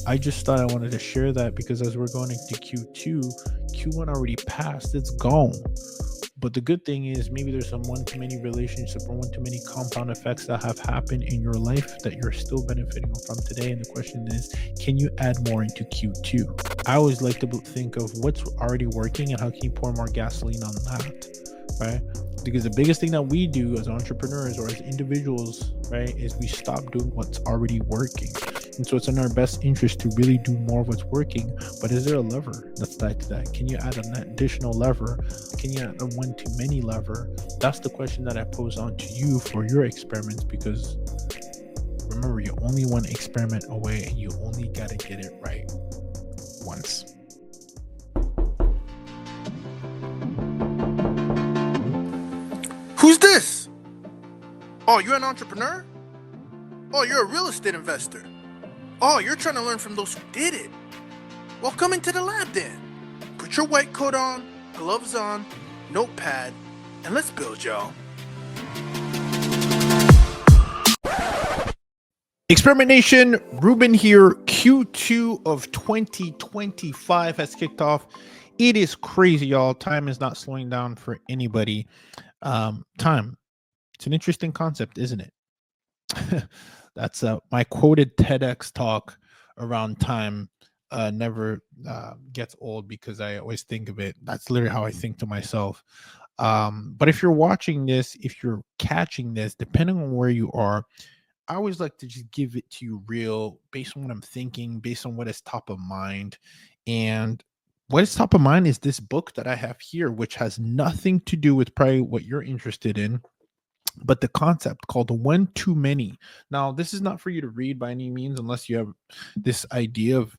I just thought I wanted to share that because as we're going into Q2, Q1 already passed, it's gone. But the good thing is maybe there's some one to many relationship or one to many compound effects that have happened in your life that you're still benefiting from today. And the question is, can you add more into Q2? I always like to think of what's already working and how can you pour more gasoline on that, right? Because the biggest thing that we do as entrepreneurs or as individuals, right, is we stop doing what's already working. And so it's in our best interest to really do more of what's working. But is there a lever that's tied to that? Can you add an additional lever? Can you add a one to many lever? That's the question that I pose on to you for your experiments, because remember, you're only one experiment away and you only got to get it right once. Who's this? Oh, you're an entrepreneur? Oh, you're a real estate investor. Oh, you're trying to learn from those who did it. Well, come into the lab then. Put your white coat on, gloves on, notepad, and let's build, y'all. Experimentation, Ruben here. Q2 of 2025 has kicked off. It is crazy, y'all. Time is not slowing down for anybody. Time. It's an interesting concept, isn't it? That's my quoted TEDx talk around time. Never gets old because I always think of it. That's literally how I think to myself. But if you're watching this, if you're catching this, depending on where you are, I always like to just give it to you real, based on what I'm thinking, based on what is top of mind. And what is top of mind is this book that I have here, which has nothing to do with probably what you're interested in, but the concept called the one too many. Now, this is not for you to read by any means, unless you have this idea of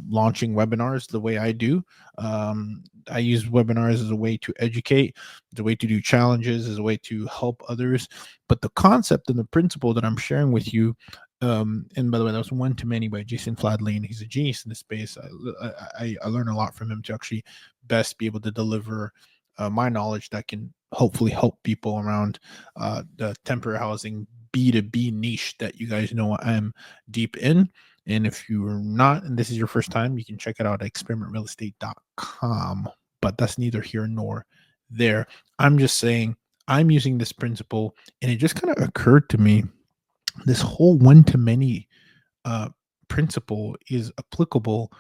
launching webinars the way I do. I use webinars as a way to educate, as a way to do challenges, as a way to help others. But the concept and the principle that I'm sharing with you, and by the way, that was One to Many by Jason Fladley, and he's a genius in this space. I learn a lot from him to actually best be able to deliver my knowledge that can hopefully help people around the temporary housing B2B niche that you guys know I'm deep in. And if you're not, and this is your first time, you can check it out at experimentrealestate.com. But that's neither here nor there. I'm just saying I'm using this principle, and it just kind of occurred to me this whole one to many principle is applicable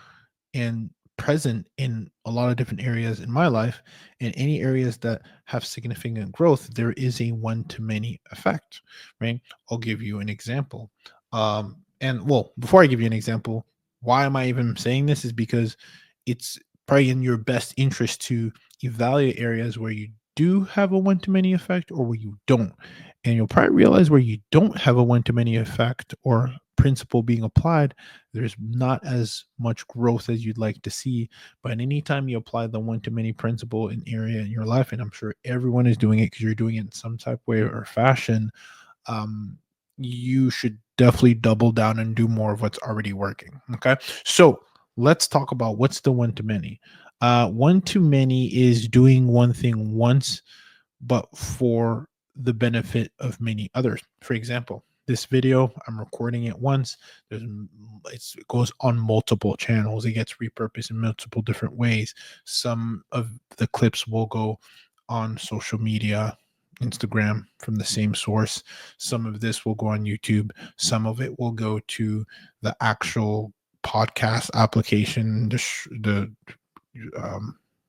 and present in a lot of different areas in my life. In any areas that have significant growth, there is a one to many effect, right? I'll give you an example. And well, before I give you an example, why am I even saying this is because it's probably in your best interest to evaluate areas where you do have a one to many effect or where you don't. And you'll probably realize where you don't have a one to many effect or principle being applied, there's not as much growth as you'd like to see. But anytime you apply the one to many principle in area in your life, and I'm sure everyone is doing it because you're doing it in some type of way or fashion, you should definitely double down and do more of what's already working. Okay. So let's talk about what's the one to many. One to many is doing one thing once, but for the benefit of many others. For example, this video, I'm recording it once. It goes on multiple channels. It gets repurposed in multiple different ways. Some of the clips will go on social media, Instagram, from the same source. Some of this will go on YouTube. Some of it will go to the actual podcast application, the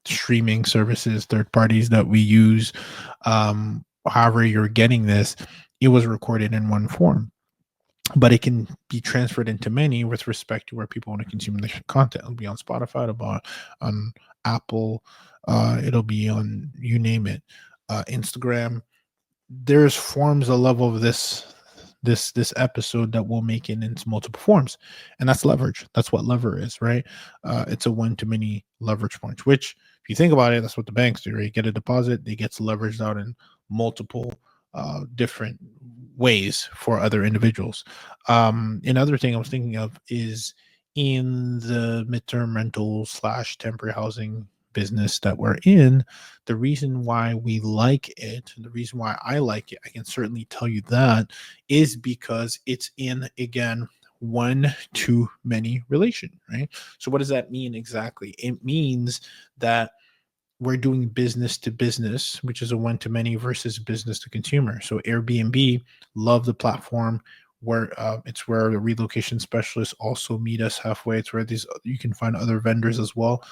streaming services, third parties that we use. However you're getting this, it was recorded in one form, but it can be transferred into many with respect to where people want to consume the content. It'll be on Spotify, it'll be on Apple, it'll be on, you name it, Instagram. There's forms, a level of this episode that will make it into multiple forms, and that's leverage. That's what lever is, right? It's a one to many leverage point, which if you think about it, that's what the banks do, right? You get a deposit, it gets leveraged out in multiple different ways for other individuals. Another thing I was thinking of is in the midterm rental / temporary housing business that we're in, the reason why we like it, the reason why I like it, I can certainly tell you that, is because it's in, again, one to many relation, right? So what does that mean exactly? It means that we're doing business to business, which is a one to many versus business to consumer. So Airbnb, love the platform where it's where the relocation specialists also meet us halfway. It's where these you can find other vendors as well.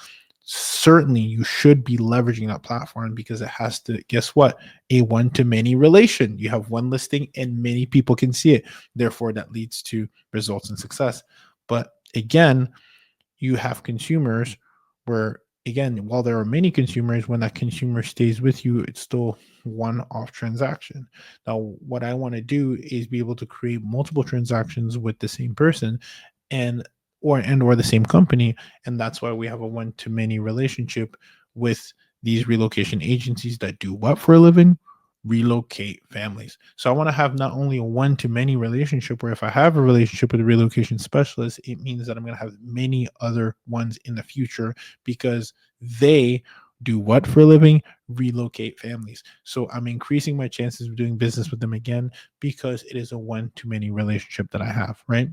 Certainly you should be leveraging that platform because it has to, guess what, a one to many relation. You have one listing and many people can see it, therefore that leads to results and success. But again, you have consumers where, again, while there are many consumers, when that consumer stays with you, it's still one off transaction. Now what I want to do is be able to create multiple transactions with the same person and or the same company, and that's why we have a one to many relationship with these relocation agencies that do what for a living? Relocate families. So I want to have not only a one to many relationship where if I have a relationship with a relocation specialist, it means that I'm going to have many other ones in the future because they do what for a living? Relocate families. So I'm increasing my chances of doing business with them again because it is a one to many relationship that I have, right?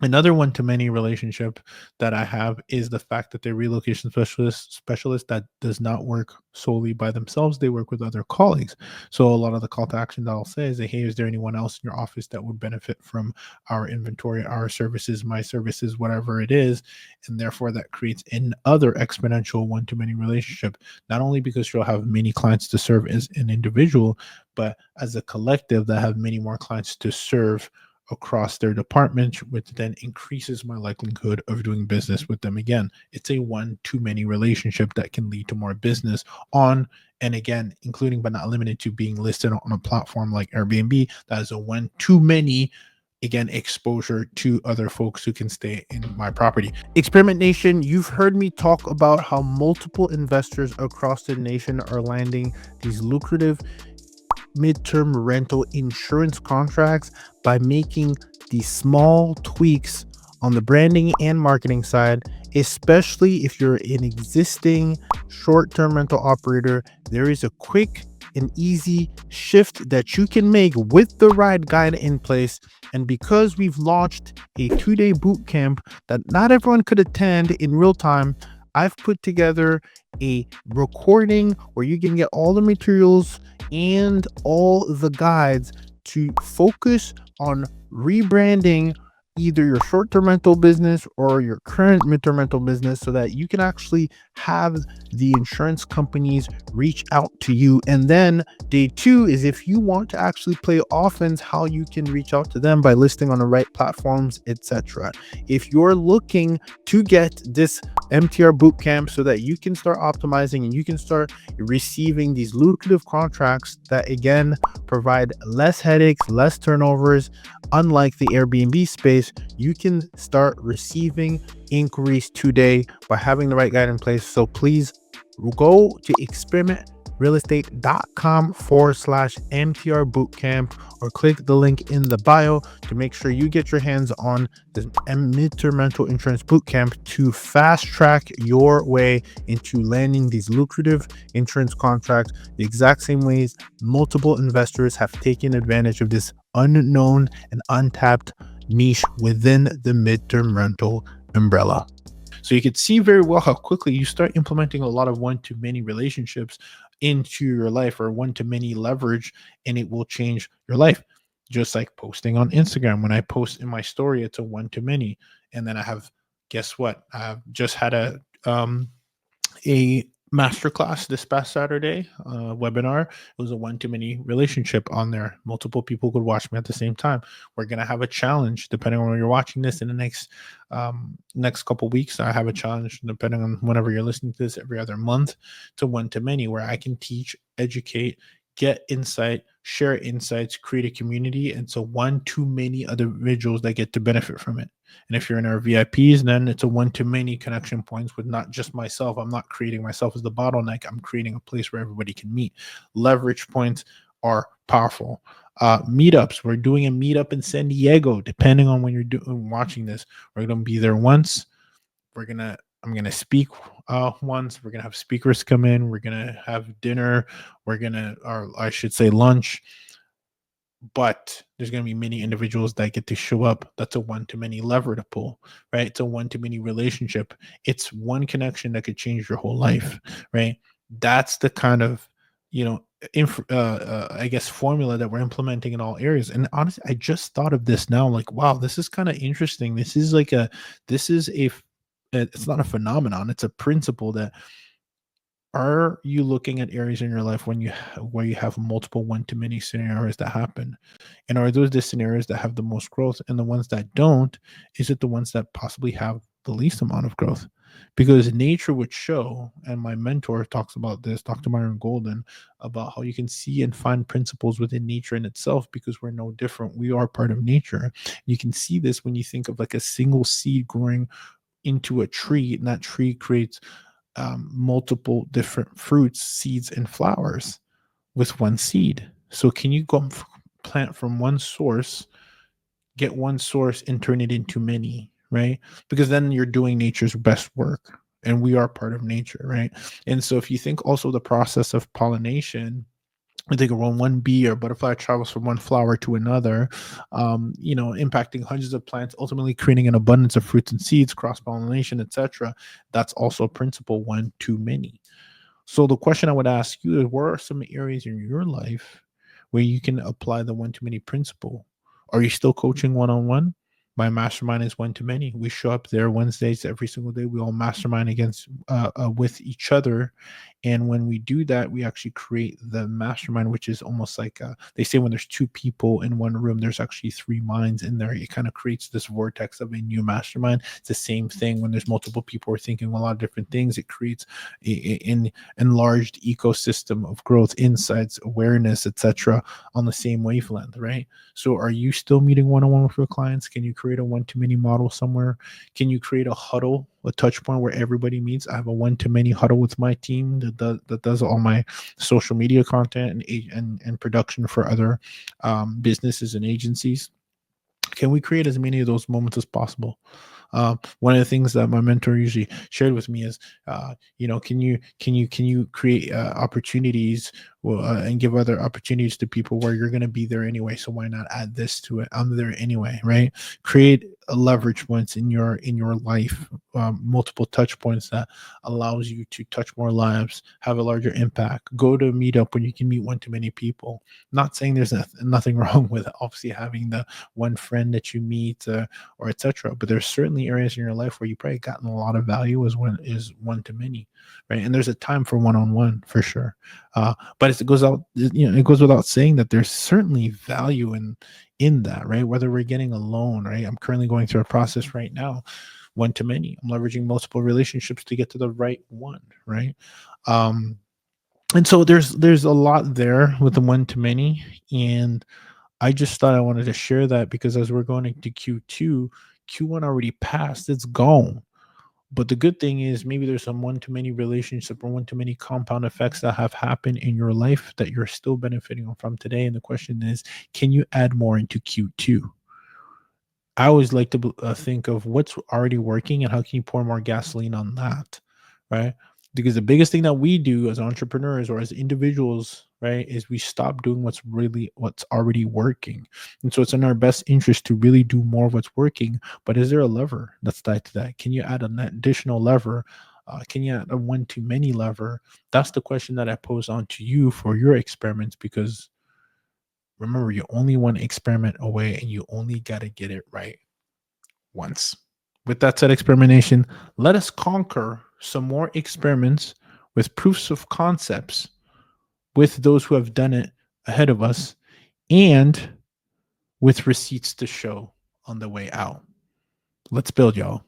Another one to many relationship that I have is the fact that they're relocation specialist that does not work solely by themselves. They work with other colleagues. So a lot of the call to action that I'll say is, hey, is there anyone else in your office that would benefit from our inventory, our services, my services, whatever it is? And therefore that creates another exponential one to many relationship, not only because you'll have many clients to serve as an individual, but as a collective that have many more clients to serve across their department, which then increases my likelihood of doing business with them again. It's a one to many relationship that can lead to more business on, and again, including but not limited to being listed on a platform like Airbnb. That is a one to many, again, exposure to other folks who can stay in my property. Experiment Nation, you've heard me talk about how multiple investors across the nation are landing these lucrative midterm rental insurance contracts by making these small tweaks on the branding and marketing side, especially if you're an existing short-term rental operator. There is a quick and easy shift that you can make with the ride guide in place. And because we've launched a 2-day boot camp that not everyone could attend in real time, I've put together a recording where you can get all the materials and all the guides to focus on rebranding either your short-term rental business or your current midterm rental business so that you can actually have the insurance companies reach out to you. And then day 2 is if you want to actually play offense, how you can reach out to them by listing on the right platforms, etc. If you're looking to get this MTR bootcamp so that you can start optimizing and you can start receiving these lucrative contracts that again provide less headaches, less turnovers, unlike the Airbnb space, you can start receiving inquiries today by having the right guide in place. So please go to experimentrealestate.com/MTR bootcamp or click the link in the bio to make sure you get your hands on the midterm rental insurance bootcamp to fast track your way into landing these lucrative insurance contracts the exact same ways multiple investors have taken advantage of this unknown and untapped niche within the midterm rental umbrella. So you can see very well how quickly you start implementing a lot of one to many relationships into your life or one to many leverage, and it will change your life. Just like posting on Instagram. When I post in my story, it's a one to many. And then I have, guess what? I've just had a masterclass this past Saturday, webinar. It was a one to many relationship on there. Multiple people could watch me at the same time. We're gonna have a challenge depending on when you're watching this in the next couple weeks. I have a challenge depending on whenever you're listening to this every other month to one to many, where I can teach, educate, get insight, share insights, create a community, and so one to many other individuals that get to benefit from it. And if you're in our VIPs, then it's a one to many connection points with not just myself. I'm not creating myself as the bottleneck. I'm creating a place where everybody can meet. Leverage points are powerful. Meetups. We're doing a meetup in San Diego. Depending on when you're watching this, we're gonna be there once. I'm gonna speak once. We're gonna have speakers come in. We're gonna have dinner. Or I should say lunch. but there's going to be many individuals that get to show up. That's a one-to-many lever to pull, right? It's a one-to-many relationship. It's one connection that could change your whole life, right? That's the kind of, you know, I guess formula that we're implementing in all areas. And honestly, I just thought of this now, like, wow, this is kind of interesting. This is it's not a phenomenon. It's a principle that, are you looking at areas in your life where you have multiple one-to-many scenarios that happen? And are those the scenarios that have the most growth? And the ones that don't, is it the ones that possibly have the least amount of growth? Because nature would show, and my mentor talks about this, Dr. Myron Golden, about how you can see and find principles within nature in itself, because we're no different. We are part of nature. You can see this when you think of like a single seed growing into a tree, and that tree creates multiple different fruits, seeds, and flowers with one seed. So, can you go plant from one source, get one source, and turn it into many, right? Because then you're doing nature's best work, and we are part of nature, right? And so, if you think also the process of pollination, I think around one bee or butterfly travels from one flower to another, impacting hundreds of plants, ultimately creating an abundance of fruits and seeds, cross pollination, etc. That's also a principle one too many. So the question I would ask you is, where are some areas in your life where you can apply the one to many principle? Are you still coaching one on one? My mastermind is one to many. We show up there Wednesdays every single day. We all mastermind against with each other, and when we do that, we actually create the mastermind, which is almost like they say when there's two people in one room, there's actually three minds in there. It kind of creates this vortex of a new mastermind. It's the same thing when there's multiple people who are thinking a lot of different things. It creates an enlarged ecosystem of growth, insights, awareness, etc., on the same wavelength, right? So are you still meeting one-on-one with your clients? Can you create a one-to-many model somewhere? Can you create a huddle, a touch point where everybody meets? I have a one-to-many huddle with my team that does all my social media content and production for other businesses and agencies. Can we create as many of those moments as possible? One of the things that my mentor usually shared with me is, can you create opportunities and give other opportunities to people where you're going to be there anyway? So why not add this to it? I'm there anyway, right? Create a leverage points in your life, multiple touch points that allows you to touch more lives, have a larger impact. Go to a meetup when you can meet one to many people. Not saying there's nothing wrong with obviously having the one friend that you meet or etc. But there's certainly areas in your life where you probably gotten a lot of value as one to many, right? And there's a time for one-on-one for sure. But it goes without saying that there's certainly value in that, right? Whether we're getting a loan, right? I'm currently going through a process right now, one to many. I'm leveraging multiple relationships to get to the right one, right? And so there's a lot there with the one to many, and I just thought I wanted to share that because as we're going into Q2, Q1 already passed, it's gone. But the good thing is maybe there's some one to many relationship or one to many compound effects that have happened in your life that you're still benefiting from today. And the question is, can you add more into Q2? I always like to think of what's already working and how can you pour more gasoline on that, right? Because the biggest thing that we do as entrepreneurs or as individuals, right, is we stop doing what's already working. And so it's in our best interest to really do more of what's working. But is there a lever that's tied to that? Can you add an additional lever? Can you add a one to many lever? That's the question that I pose on to you for your experiments, because remember, you're only one experiment away and you only got to get it right once. With that said, experimentation, let us conquer some more experiments with proofs of concepts with those who have done it ahead of us and with receipts to show on the way out. Let's build, y'all.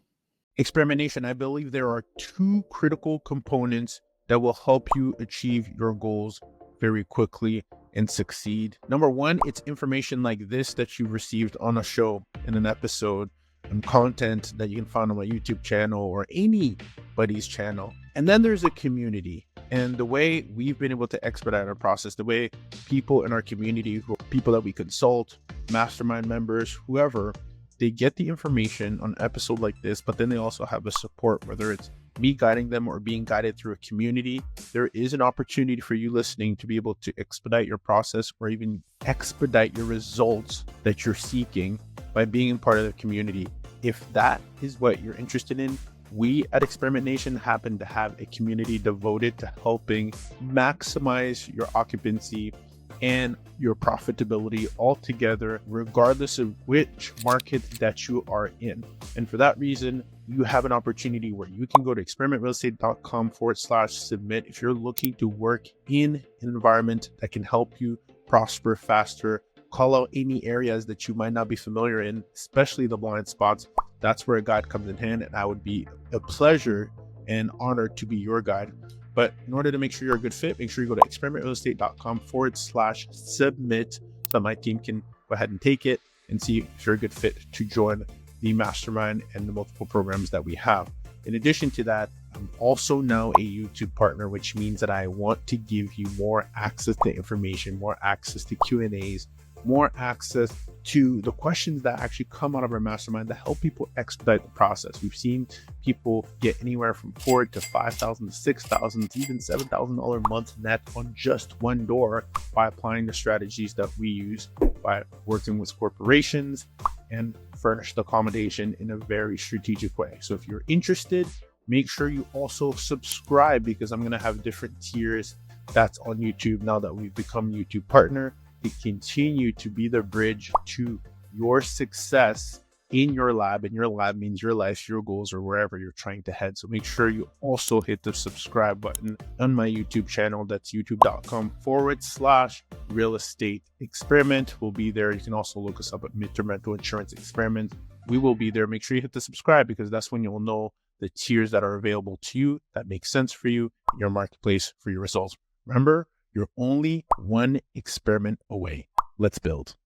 Experimentation. I believe there are two critical components that will help you achieve your goals very quickly and succeed. Number one, it's information like this that you received on a show, in an episode, and content that you can find on my YouTube channel or anybody's channel. And then there's a community. And the way we've been able to expedite our process, the way people in our community, people that we consult, mastermind members, whoever, they get the information on an episode like this, but then they also have a support, whether it's me guiding them or being guided through a community, there is an opportunity for you listening to be able to expedite your process or even expedite your results that you're seeking by being part of the community. If that is what you're interested in, we at Experiment Nation happen to have a community devoted to helping maximize your occupancy and your profitability altogether, regardless of which market that you are in. And for that reason, you have an opportunity where you can go to experimentrealestate.com/submit if you're looking to work in an environment that can help you prosper faster. Call out any areas that you might not be familiar in, especially the blind spots. That's where a guide comes in hand, and I would be a pleasure and honor to be your guide. But in order to make sure you're a good fit, make sure you go to experimentrealestate.com/submit so that my team can go ahead and take it and see if you're a good fit to join the mastermind and the multiple programs that we have. In addition to that, I'm also now a YouTube partner, which means that I want to give you more access to information, more access to Q&As, more access to the questions that actually come out of our mastermind to help people expedite the process. We've seen people get anywhere from $4,000 to $5,000 to $6,000 to even $7,000 a month net on just one door by applying the strategies that we use by working with corporations and furnished accommodation in a very strategic way. So if you're interested, make sure you also subscribe, because I'm going to have different tiers that's on YouTube now that we've become YouTube partner. Continue to be the bridge to your success in your lab, and your lab means your life, your goals, or wherever you're trying to head. So make sure you also hit the subscribe button on my YouTube channel. That's youtube.com/real estate experiment. We'll be there. You can also look us up at Midterm Rental Insurance Experiment. We will be there. Make sure you hit the subscribe, because that's when you'll know the tiers that are available to you that make sense for you in your marketplace for your results. Remember, you're only one experiment away. Let's build.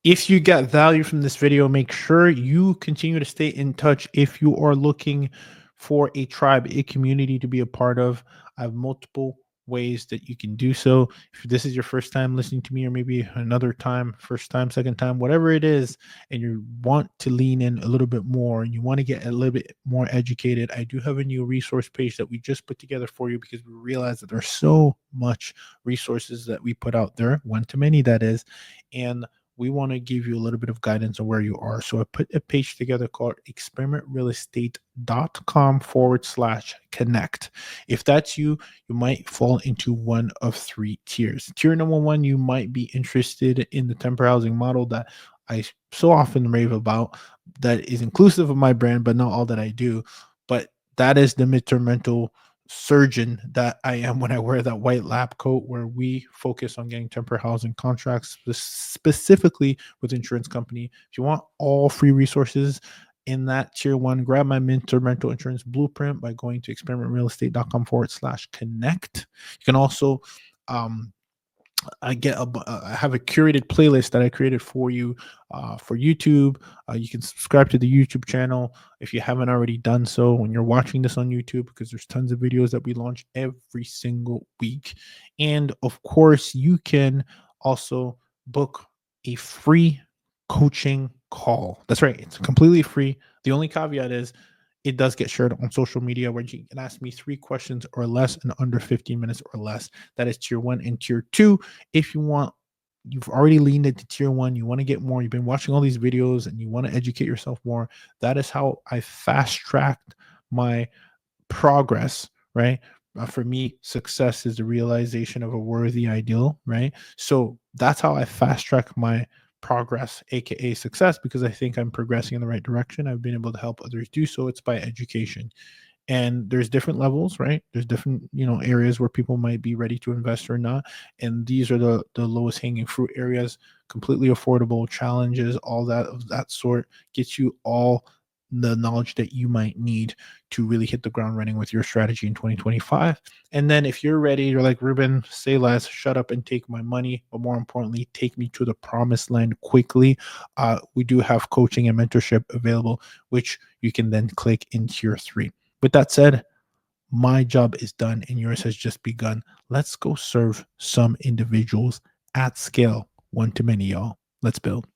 If you got value from this video, make sure you continue to stay in touch. If you are looking for a tribe, a community to be a part of, I have multiple ways that you can do so. If this is your first time listening to me, or maybe another time, first time, second time, whatever it is, and you want to lean in a little bit more and you want to get a little bit more educated, I do have a new resource page that we just put together for you, because we realize that there's so much resources that we put out there, one to many that is, and we want to give you a little bit of guidance on where you are. So I put a page together called experimentrealestate.com/connect. If that's you, you might fall into one of three tiers. Tier number one, you might be interested in the temporary housing model that I so often rave about, that is inclusive of my brand, but not all that I do. But that is the midterm rental surgeon that I am when I wear that white lab coat, where we focus on getting temporary housing contracts specifically with insurance company. If you want all free resources in that tier one, grab my midterm rental insurance blueprint by going to experimentrealestate.com/connect. You can also I have a curated playlist that I created for you for YouTube. You can subscribe to the YouTube channel if you haven't already done so when you're watching this on YouTube, because there's tons of videos that we launch every single week. And of course, you can also book a free coaching call. That's right, it's completely free. The only caveat is it does get shared on social media, where you can ask me 3 questions or less in under 15 minutes or less. That is tier 1. And tier 2, if you've already leaned into tier 1, you want to get more, you've been watching all these videos and you want to educate yourself more, that is how I fast tracked my progress, right? For me, success is the realization of a worthy ideal, right? So that's how I fast track my progress, aka success, because I think I'm progressing in the right direction. I've been able to help others do so. It's by education. And there's different levels, right? There's different, areas where people might be ready to invest or not. And these are the lowest hanging fruit areas, completely affordable challenges, all that of that sort gets you all the knowledge that you might need to really hit the ground running with your strategy in 2025. And then if you're ready, you're like, Ruben, say less, shut up and take my money, but more importantly, take me to the promised land quickly. We do have coaching and mentorship available, which you can then click in tier 3. With that said, my job is done and yours has just begun. Let's go serve some individuals at scale, one to many, y'all. Let's build.